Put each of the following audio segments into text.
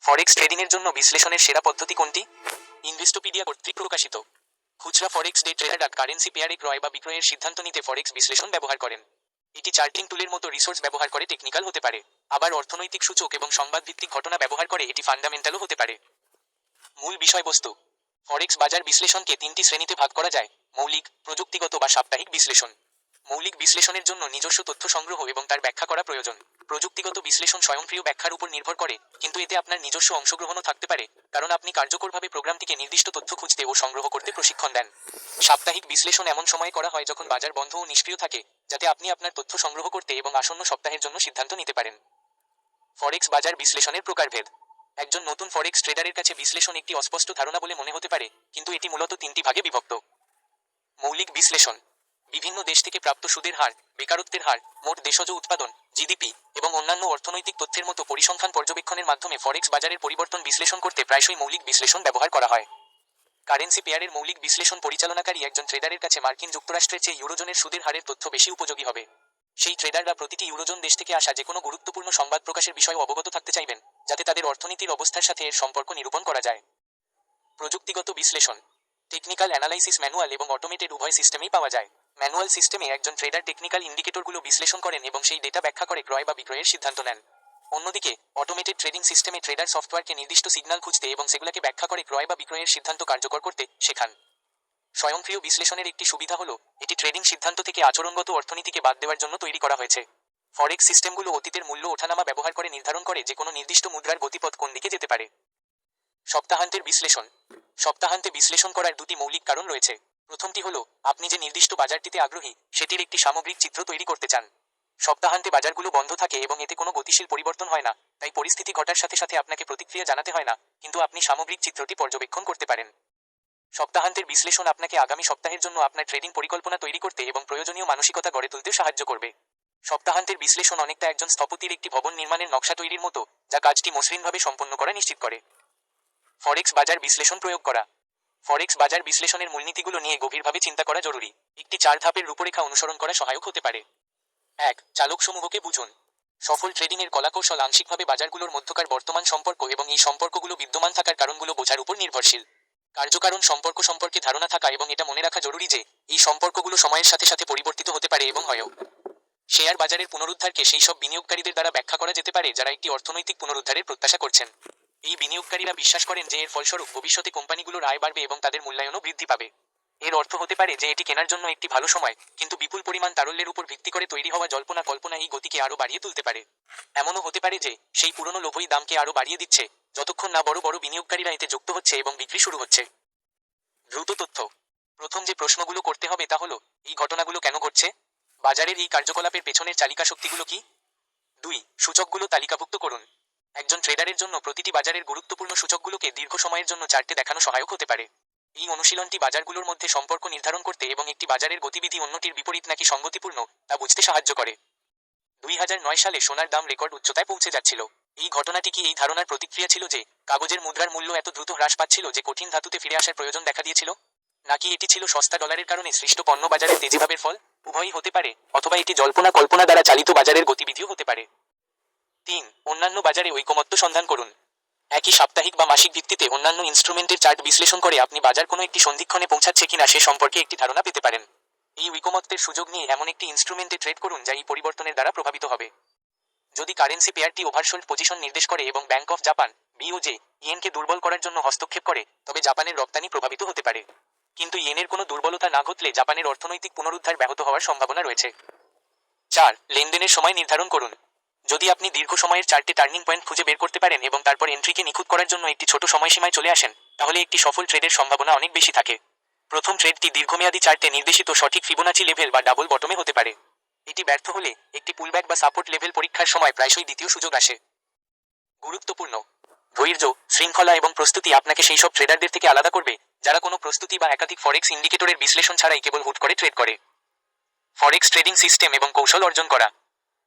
ফরেক্স ট্রেডিংয়ের জন্য বিশ্লেষণের সেরা পদ্ধতি কোনটি? ইনভেস্টোপিডিয়া কর্তৃক প্রকাশিত। খুচরা ফরেক্স ডে ট্রেডাররা কারেন্সি পেয়ারে ক্রয় বা বিক্রয়ের সিদ্ধান্ত নিতে ফরেক্স বিশ্লেষণ ব্যবহার করেন। এটি চার্টিং টুলের মতো রিসোর্স ব্যবহার করে টেকনিক্যাল হতে পারে, আবার অর্থনৈতিক সূচক এবং সংবাদভিত্তিক ঘটনা ব্যবহার করে এটি ফান্ডামেন্টালও হতে পারে। মূল বিষয়বস্তু: ফরেক্স বাজার বিশ্লেষণকে তিনটি শ্রেণীতে ভাগ করা যায়: মৌলিক, প্রযুক্তিগত বা সাপ্তাহিক বিশ্লেষণ। মৌলিক বিশ্লেষণের জন্য নিজস্ব তথ্য সংগ্রহ এবং তার ব্যাখ্যা করা প্রয়োজন। প্রযুক্তিগত বিশ্লেষণ স্বয়ংক্রিয় ব্যাখ্যার উপর নির্ভর করে, কিন্তু এতে আপনার নিজস্ব অংশগ্রহণও থাকতে পারে, কারণ আপনি কার্যকরভাবে প্রোগ্রামটিকে নির্দিষ্ট তথ্য খুঁজতে ও সংগ্রহ করতে প্রশিক্ষণ দেন। সাপ্তাহিক বিশ্লেষণ এমন সময়ে করা হয় যখন বাজার বন্ধ ও নিষ্ক্রিয় থাকে, যাতে আপনি আপনার তথ্য সংগ্রহ করতে এবং আসন্ন সপ্তাহের জন্য সিদ্ধান্ত নিতে পারেন। ফরেক্স বাজার বিশ্লেষণের প্রকারভেদ: একজন নতুন ফরেক্স ট্রেডারের কাছে বিশ্লেষণ একটি অস্পষ্ট ধারণা বলে মনে হতে পারে, কিন্তু এটি মূলত তিনটি ভাগে বিভক্ত। মৌলিক বিশ্লেষণ: বিভিন্ন দেশ থেকে প্রাপ্ত সুদের হার, বেকারত্বের হার, মোট দেশজ উৎপাদন জিডিপি এবং অন্যান্য অর্থনৈতিক তথ্যের মতো পরিসংখ্যান পর্যবেক্ষণের মাধ্যমে ফরেক্স বাজারের পরিবর্তন বিশ্লেষণ করতে প্রায়শই মৌলিক বিশ্লেষণ ব্যবহার করা হয়। কারেন্সি পেয়ারের মৌলিক বিশ্লেষণ পরিচালনাকারী একজন ট্রেডারের কাছে মার্কিন যুক্তরাষ্ট্রের চেয়ে ইউরোজোনের সুদের হারের তথ্য বেশি উপযোগী হবে। সেই ট্রেডাররা প্রতিটি ইউরোজোন দেশ থেকে আসা যেকোনো গুরুত্বপূর্ণ সংবাদ প্রকাশের বিষয়ে অবগত থাকতে চাইবেন, যাতে তাদের অর্থনীতির অবস্থার সাথে এর সম্পর্ক নিরূপণ করা যায়। প্রযুক্তিগত বিশ্লেষণ: টেকনিক্যাল অ্যানালাইসিস ম্যানুয়াল এবং অটোমেটেড উভয় সিস্টেমেই পাওয়া যায়। ম্যানুয়াল সিস্টেমে একজন ট্রেডার টেকনিক্যাল ইন্ডিকেটরগুলো বিশ্লেষণ করেন এবং সেই ডেটা ব্যাখ্যা করে ক্রয় বা বিক্রয়ের সিদ্ধান্ত নেন। অন্যদিকে অটোমেটেড ট্রেডিং সিস্টেমে ট্রেডার সফটওয়্যারকে নির্দিষ্ট সিগন্যাল খুঁজতে এবং সেগুলোকে ব্যাখ্যা করে ক্রয় বা বিক্রয়ের সিদ্ধান্ত কার্যকর করতে শেখান। স্বয়ংক্রিয় বিশ্লেষণের একটি সুবিধা হল, এটি ট্রেডিং সিদ্ধান্ত থেকে আচরণগত অর্থনীতিকে বাদ দেওয়ার জন্য তৈরি করা হয়েছে। ফরেক্স সিস্টেমগুলো অতীতের মূল্য ওঠানামা ব্যবহার করে নির্ধারণ করে যে কোনো নির্দিষ্ট মুদ্রার গতিপথ কোন দিকে যেতে পারে। সপ্তাহান্তের বিশ্লেষণ: সপ্তাহান্তে বিশ্লেষণ করার দুটি মৌলিক কারণ রয়েছে। প্রথমটি হল, আপনি যে নির্দিষ্ট বাজারটিতে আগ্রহী সেটির একটি সামগ্রিক চিত্র তৈরি করতে চান। সপ্তাহান্তে বাজারগুলো বন্ধ থাকে এবং এতে কোনো গতিশীল পরিবর্তন হয় না, তাই পরিস্থিতি ঘটার সাথে সাথে আপনাকে প্রতিক্রিয়া জানাতে হয় না, কিন্তু আপনি সামগ্রিক চিত্রটি পর্যবেক্ষণ করতে পারেন। সপ্তাহান্তের বিশ্লেষণ আপনাকে আগামী সপ্তাহের জন্য আপনার ট্রেডিং পরিকল্পনা তৈরি করতে এবং প্রয়োজনীয় মানসিকতা গড়ে তুলতে সাহায্য করবে। সপ্তাহান্তের বিশ্লেষণ অনেকটা একজন স্থপতির একটি ভবন নির্মাণের নকশা তৈরির মতো, যা কাজটি মসৃণভাবে সম্পন্ন করা নিশ্চিত করে। ফরেক্স বাজার বিশ্লেষণ প্রয়োগ করা: ফরেক্স বাজার বিশ্লেষণের মূলনীতিগুলো নিয়ে গভীরভাবে চিন্তা করা জরুরি। একটি 4 ধাপের রূপরেখা অনুসরণ করা সহায়ক হতে পারে। 1. চালকসমূহকে বুঝুন। সফল ট্রেডিংয়ের কলাকৌশল আংশিকভাবে বাজারগুলোর মধ্যকার বর্তমান সম্পর্ক এবং এই সম্পর্কগুলো বিদ্যমান থাকার কারণগুলো বোঝার উপর নির্ভরশীল। কার্যকারণ সম্পর্ক সম্পর্কে ধারণা থাকা এবং এটা মনে রাখা জরুরি যে এই সম্পর্কগুলো সময়ের সাথে সাথে পরিবর্তিত হতে পারে এবং হয়ও। শেয়ার বাজারের পুনরুদ্ধারকে সেই সব বিনিয়োগকারীদের দ্বারা ব্যাখ্যা করা যেতে পারে যারা একটি অর্থনৈতিক পুনরুদ্ধারের প্রত্যাশা করছেন। এই বিনিয়োগকারীরা বিশ্বাস করেন যে এর ফলস্বরূপ ভবিষ্যতে কোম্পানিগুলোর আয় বাড়বে এবং তাদের মূল্যায়নও বৃদ্ধি পাবে। এর অর্থ হতে পারে যে এটি কেনার জন্য একটি ভালো সময়, কিন্তু বিপুল পরিমাণ তারল্যের উপর ভিত্তি করে তৈরি হওয়া জল্পনা কল্পনা এই গতিকে আরও বাড়িয়ে তুলতে পারে। এমনও হতে পারে যে সেই পুরনো লোভই দামকে আরও বাড়িয়ে দিচ্ছে, যতক্ষণ না বড় বড় বিনিয়োগকারীরা এতে যুক্ত হচ্ছে এবং বিক্রি শুরু হচ্ছে। দ্রুত তথ্য: প্রথম যে প্রশ্নগুলো করতে হবে তা হলো, এই ঘটনাগুলো কেন ঘটছে? বাজারের এই কার্যকলাপের পেছনের চালিকা শক্তিগুলো কি? 2. সূচকগুলো তালিকাভুক্ত করুন। একজন ট্রেডারের জন্য প্রতিটি বাজারের গুরুত্বপূর্ণ সূচকগুলোকে দীর্ঘ সময়ের জন্য চার্টে দেখানো সহায়ক হতে পারে। এই অনুশীলনটি বাজারগুলোর মধ্যে সম্পর্ক নির্ধারণ করতে এবং একটি বাজারের গতিবিধি অন্যটির বিপরীত নাকি সঙ্গতিপূর্ণ তা বুঝতে সাহায্য করে। 2009 সালে সোনার দাম রেকর্ড উচ্চতায় পৌঁছে যাচ্ছিল। এই ঘটনাটি কি এই ধারণার প্রতিক্রিয়া ছিল যে কাগজের মুদ্রার মূল্য এত দ্রুত হ্রাস পাচ্ছিল যে কঠিন ধাতুতে ফিরে আসার প্রয়োজন দেখা দিয়েছিল? নাকি এটি ছিল সস্তা ডলারের কারণে সৃষ্ট পণ্য বাজারের তেজিভাবের ফল? উভয়ই হতে পারে, অথবা এটি জল্পনা কল্পনা দ্বারা চালিত বাজারের গতিবিধিও হতে পারে। 3. অন্যান্য বাজারে ঐকমত্য সন্ধান করুন। একই সাপ্তাহিক বা মাসিক ভিত্তিতে অন্যান্য ইনস্ট্রুমেন্টের চার্ট বিশ্লেষণ করে আপনি বাজার কোনো একটি সন্ধিক্ষণে পৌঁছাচ্ছে কিনা সে সম্পর্কে একটি ধারণা পেতে পারেন। এই ঐকমত্যের সুযোগ নিয়ে এমন একটি ইনস্ট্রুমেন্টে ট্রেড করুন যা এই পরিবর্তনের দ্বারা প্রভাবিত হবে। যদি কারেন্সি পেয়ারটি ওভারসোল্ড পজিশন নির্দেশ করে এবং ব্যাংক অফ জাপান বিওজে ইয়েনকে দুর্বল করার জন্য হস্তক্ষেপ করে, তবে জাপানের রপ্তানি প্রভাবিত হতে পারে। কিন্তু ইয়েনের কোনো দুর্বলতা না ঘটলে জাপানের অর্থনৈতিক পুনরুদ্ধার ব্যাহত হওয়ার সম্ভাবনা রয়েছে। 4. লেনদেনের সময় নির্ধারণ করুন। যদি আপনি দীর্ঘ সময়ের চার্টে টার্নিং পয়েন্ট খুঁজে বের করতে পারেন এবং তারপর এন্ট্রিকে নিখুঁত করার জন্য একটি ছোট সময়সীমায় চলে আসেন, তাহলে একটি সফল ট্রেডের সম্ভাবনা অনেক বেশি থাকে। প্রথম ট্রেডটি দীর্ঘমেয়াদী চার্টে নির্দেশিত সঠিক ফিবোনাচি লেভেল বা ডাবল বটমে হতে পারে। এটি ব্যর্থ হলে একটি পুলব্যাক বা সাপোর্ট লেভেল পরীক্ষার সময় প্রায়শই দ্বিতীয় সুযোগ আসে। গুরুত্বপূর্ণ: ধৈর্য, শৃঙ্খলা এবং প্রস্তুতি আপনাকে সেই সব ট্রেডারদের থেকে আলাদা করবে যারা কোনো প্রস্তুতি বা একাধিক ফরেক্স ইন্ডিকেটরের বিশ্লেষণ ছাড়াই কেবল হুট করে ট্রেড করে। ফরেক্স ট্রেডিং সিস্টেম এবং কৌশল অর্জন করা: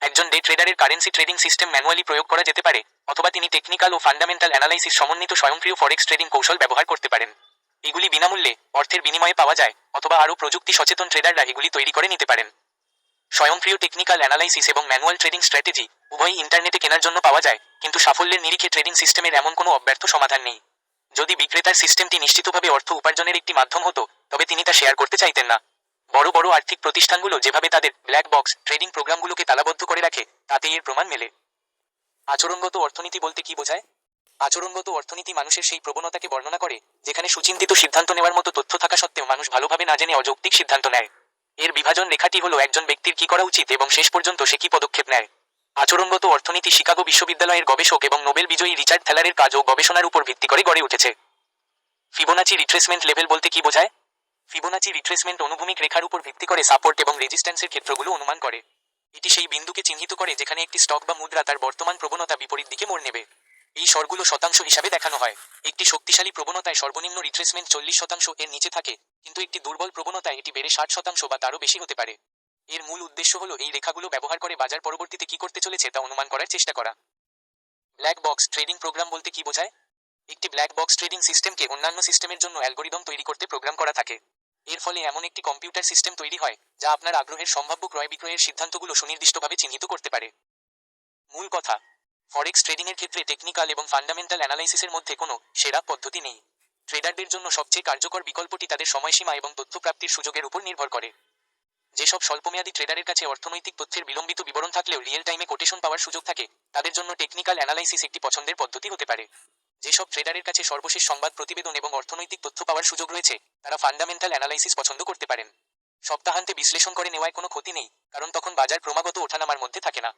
একজন ডে ট্রেডারের কারেন্সি ট্রেডিং সিস্টেম ম্যানুয়ালি প্রয়োগ করা যেতে পারে, অথবা তিনি টেকনিক্যাল ও ফান্ডামেন্টাল অ্যানালাইসিস সমন্বিত স্বয়ংক্রিয় ফরেক্স ট্রেডিং কৌশল ব্যবহার করতে পারেন। এগুলি বিনামূল্যে অর্থের বিনিময়ে পাওয়া যায়, অথবা আরও প্রযুক্তি সচেতন ট্রেডাররা এগুলি তৈরি করে নিতে পারেন। স্বয়ংক্রিয় টেকনিক্যাল অ্যানালাইসিস এবং ম্যানুয়াল ট্রেডিং স্ট্র্যাটেজি: উভয়ই ইন্টারনেটে কেনার জন্য পাওয়া যায়, কিন্তু সাফল্যের নিরিখে ট্রেডিং সিস্টেমের এমন কোনো অব্যর্থ সমাধান নেই। যদি বিক্রেতার সিস্টেমটি নিশ্চিতভাবে অর্থ উপার্জনের একটি মাধ্যম হতো, তবে তিনি তা শেয়ার করতে চাইতেন না। বড় বড় আর্থিক প্রতিষ্ঠানগুলো যেভাবে তাদের ব্ল্যাক বক্স ট্রেডিং প্রোগ্রামগুলোকে তালাবদ্ধ করে রাখে, তাতে এর প্রমাণ মেলে। আচরণগত অর্থনীতি বলতে কি বোঝায়? আচরণগত অর্থনীতি মানুষের সেই প্রবণতাকে বর্ণনা করে যেখানে সুচিন্তিত সিদ্ধান্ত নেওয়ার মতো তথ্য থাকা সত্ত্বেও মানুষ ভালোভাবে না জেনে অযৌক্তিক সিদ্ধান্ত নেয়। এর বিভাজন রেখাটি হলো একজন ব্যক্তির কি করা উচিত এবং শেষ পর্যন্ত সে কি পদক্ষেপ নেয়। আচরণগত অর্থনীতি শিকাগো বিশ্ববিদ্যালয়ের গবেষক এবং নোবেল বিজয়ী রিচার্ড থ্যালারের কাজ ও গবেষণার উপর ভিত্তি করে গড়ে উঠেছে। ফিবোনাচি রিট্রেসমেন্ট লেভেল বলতে কি বোঝায়? ফিবোনাচি রিট্রেসমেন্ট অনুভূমিক রেখার উপর ভিত্তি করে সাপোর্ট এবং রেজিস্ট্যান্সের ক্ষেত্রগুলো অনুমান করে। এটি সেই বিন্দুকে চিহ্নিত করে যেখানে একটি স্টক বা মুদ্রা তার বর্তমান প্রবণতা বিপরীত দিকে মোড় নেবে। এই স্বরগুলো শতাংশ হিসাবে দেখানো হয়। একটি শক্তিশালী প্রবণতায় সর্বনিম্ন রিট্রেসমেন্ট 40% এর নিচে থাকে, কিন্তু একটি দুর্বল প্রবণতায় এটি বেড়ে 60% বা তারও বেশি হতে পারে। এর মূল উদ্দেশ্য হলো এই রেখাগুলো ব্যবহার করে বাজার পরবর্তীতে কি করতে চলেছে তা অনুমান করার চেষ্টা করা। ব্ল্যাক বক্স ট্রেডিং প্রোগ্রাম বলতে কি বোঝায়? একটি ব্ল্যাক বক্স ট্রেডিং সিস্টেমকে অন্যান্য সিস্টেমের জন্য অ্যালগোরিদম তৈরি করতে প্রোগ্রাম করা থাকে। এর ফলে এমন একটি কম্পিউটার সিস্টেম তৈরি হয় যা আপনার আগ্রহের সম্ভাব্য ক্রয় বিক্রয়ের সিদ্ধান্তগুলো সুনির্দিষ্টভাবে চিহ্নিত করতে পারে। মূল কথা, ফরেক্স ট্রেডিংয়ের ক্ষেত্রে টেকনিক্যাল এবং ফান্ডামেন্টাল অ্যানালাইসিসের মধ্যে কোনো সেরা পদ্ধতি নেই। ট্রেডারদের জন্য সবচেয়ে কার্যকর বিকল্পটি তাদের সময়সীমা এবং তথ্য প্রাপ্তির সুযোগের উপর নির্ভর করে। যেসব স্বল্পমেয়াদী ট্রেডারের কাছে অর্থনৈতিক তথ্যের বিলম্বিত বিবরণ থাকলেও রিয়েল টাইমে কোটেশন পাওয়ার সুযোগ থাকে, তাদের জন্য টেকনিক্যাল অ্যানালাইসিস একটি পছন্দের পদ্ধতি হতে পারে। যেসব ট্রেডারের কাছে সর্বশেষ সংবাদ প্রতিবেদন এবং অর্থনৈতিক তথ্য পাওয়ার সুযোগ রয়েছে, তারা ফান্ডামেন্টাল অ্যানালাইসিস পছন্দ করতে পারেন। সপ্তাহান্তে বিশ্লেষণ করে নেওয়ায় কোনো ক্ষতি নেই, কারণ তখন বাজার ক্রমাগত ওঠানামার মধ্যে থাকে না।